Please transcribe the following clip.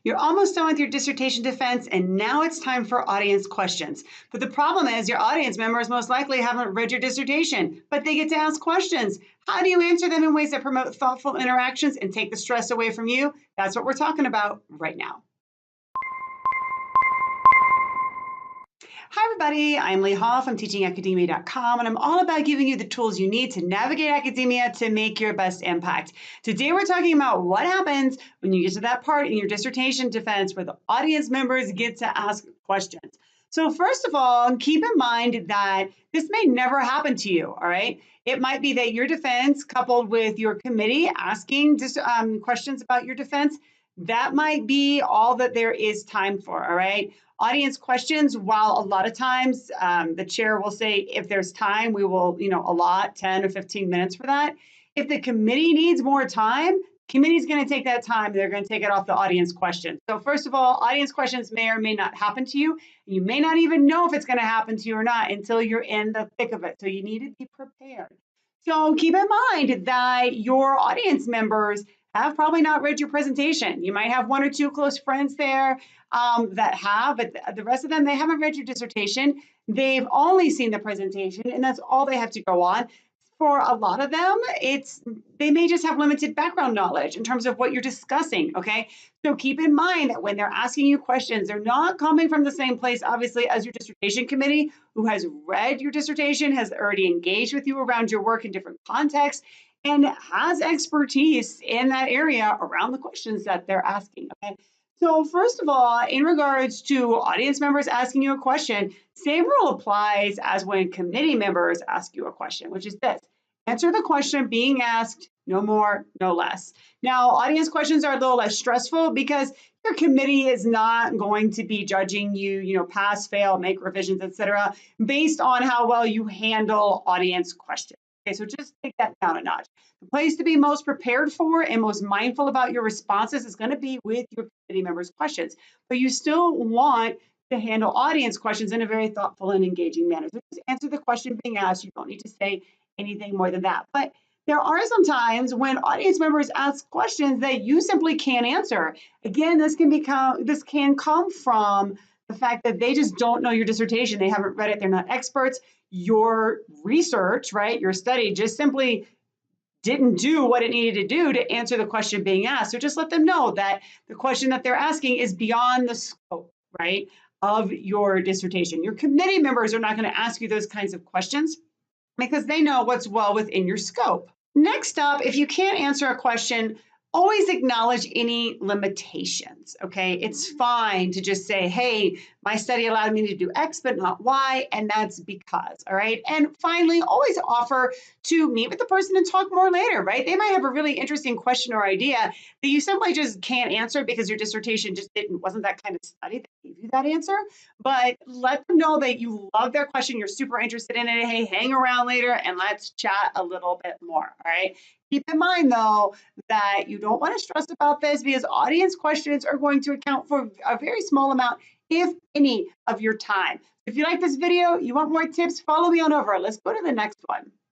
You're almost done with your dissertation defense, and now it's time for audience questions. But the problem is your audience members most likely haven't read your dissertation, but they get to ask questions. How do you answer them in ways that promote thoughtful interactions and take the stress away from you? That's what we're talking about right now. Hi, everybody. I'm Leigh from teachingacademia.com, and I'm all about giving you the tools you need to navigate academia to make your best impact. Today, we're talking about what happens when you get to that part in your dissertation defense where the audience members get to ask questions. So first of all, keep in mind that this may never happen to you, all right? It might be that your defense coupled with your committee asking questions about your defense, that might be all that there is time for, all right? Audience questions, while a lot of times the chair will say, if there's time, we will, allot 10 or 15 minutes for that. If the committee needs more time, committee is going to take that time. They're going to take it off the audience questions. So first of all, audience questions may or may not happen to you. You may not even know if it's going to happen to you or not until you're in the thick of it. So you need to be prepared. So keep in mind that your audience members have probably not read your presentation. You might have one or two close friends there that have, but the rest of them, they haven't read your dissertation. They've only seen the presentation, and that's all they have to go on. For a lot of them, they may just have limited background knowledge in terms of what you're discussing, okay? So keep in mind that when they're asking you questions, they're not coming from the same place, obviously, as your dissertation committee, who has read your dissertation, has already engaged with you around your work in different contexts, and has expertise in that area around the questions that they're asking, okay? So first of all, in regards to audience members asking you a question, same rule applies as when committee members ask you a question, which is this: answer the question being asked, no more, no less. Now, audience questions are a little less stressful because your committee is not going to be judging you, pass, fail, make revisions, etc., based on how well you handle audience questions. Okay, so just take that down a notch. The place to be most prepared for and most mindful about your responses is going to be with your committee members' questions, but you still want to handle audience questions in a very thoughtful and engaging manner. So just answer the question being asked. You don't need to say anything more than that. But there are some times when audience members ask questions that you simply can't answer. Again, this can come from the fact that they just don't know your dissertation. They haven't read it. They're not experts. Your research, right, your study just simply didn't do what it needed to do to answer the question being asked. So just let them know that the question that they're asking is beyond the scope, right, of your dissertation. Your committee members are not going to ask you those kinds of questions because they know what's well within your scope. Next up, if you can't answer a question, always acknowledge any limitations, okay? It's fine to just say, hey, my study allowed me to do X, but not Y, and that's because, all right? And finally, always offer to meet with the person and talk more later, right? They might have a really interesting question or idea that you simply just can't answer because your dissertation just wasn't that kind of study that gave you that answer, but let them know that you love their question, you're super interested in it, hey, hang around later and let's chat a little bit more, all right? Keep in mind, though, that you don't want to stress about this because audience questions are going to account for a very small amount, if any, of your time. If you like this video, you want more tips, follow me on over. Let's go to the next one.